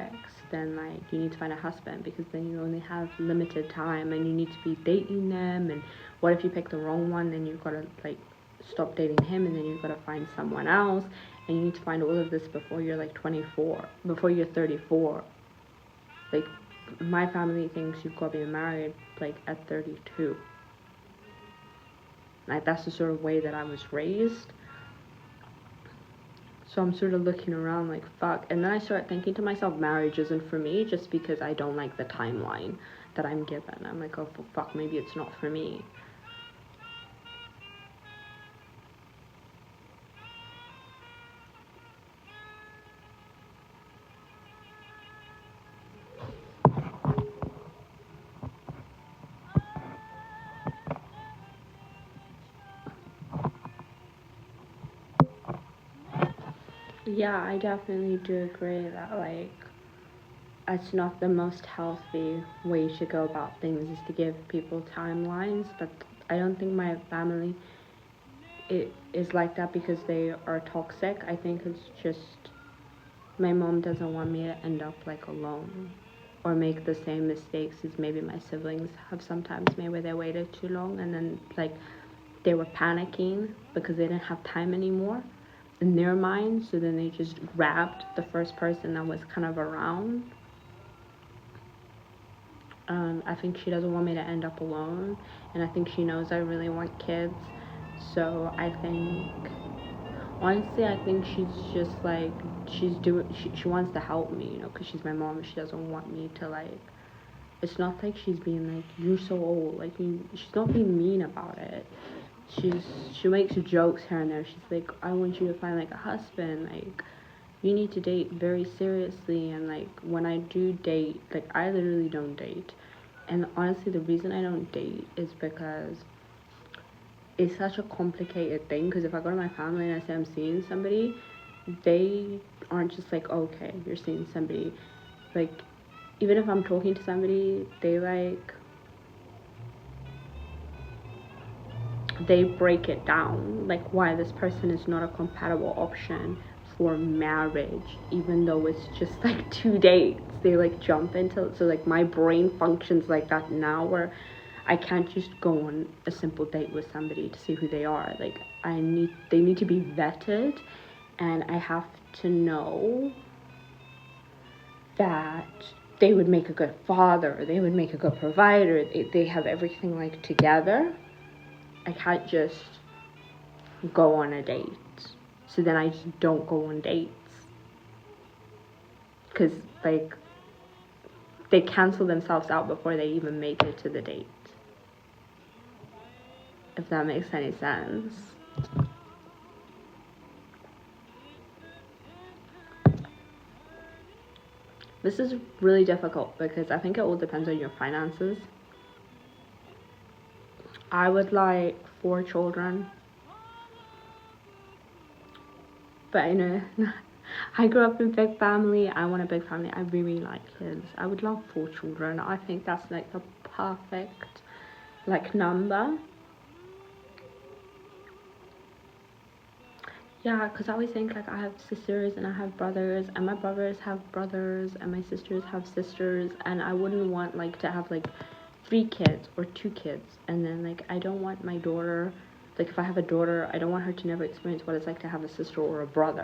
sex, then like you need to find a husband, because then you only have limited time and you need to be dating them. And what if you pick the wrong one? Then you've got to like stop dating him, and then you've got to find someone else, and you need to find all of this before you're like 24, before you're 34. Like, my family thinks you've got to be married like at 32. Like, that's the sort of way that I was raised. So I'm sort of looking around like, fuck. And then I start thinking to myself, marriage isn't for me, just because I don't like the timeline that I'm given. I'm like, oh fuck, maybe it's not for me. Yeah, I definitely do agree that like it's not the most healthy way to go about things, is to give people timelines. But I don't think my family it is like that because they are toxic. I think it's just my mom doesn't want me to end up like alone, or make the same mistakes as maybe my siblings have sometimes made, where they waited too long and then like they were panicking because they didn't have time anymore in their mind, so then they just grabbed the first person that was kind of around. I think she doesn't want me to end up alone, and I think she knows I really want kids. So I think, honestly, I think she's just like, she wants to help me, because she's my mom. She doesn't want me to like, it's not like she's being like, you're so old, like, she's not being mean about it. She makes jokes here and there. She's like, I want you to find like a husband, like you need to date very seriously. And like, when I do date, like, I literally don't date. And honestly, the reason I don't date is because it's such a complicated thing. Because if I go to my family and I say I'm seeing somebody, they aren't just like, okay, you're seeing somebody. Like, even if I'm talking to somebody, they break it down, like why this person is not a compatible option for marriage, even though it's just like 2 dates. They like jump into, so like my brain functions like that now, where I can't just go on a simple date with somebody to see who they are. Like, they need to be vetted, and I have to know that they would make a good father, they would make a good provider, they have everything like together. I can't just go on a date. So then I just don't go on dates. Because, like, they cancel themselves out before they even make it to the date. If that makes any sense. This is really difficult because I think it all depends on your finances. I would like 4 children. But I know I grew up in a big family. I want a big family. I really like kids. I would love 4 children. I think that's like the perfect like number. Yeah, because I always think like I have sisters and I have brothers, and my brothers have brothers and my sisters have sisters, and I wouldn't want like to have like 3 kids or 2 kids. And then like, I don't want my daughter, like if I have a daughter, I don't want her to never experience what it's like to have a sister or a brother.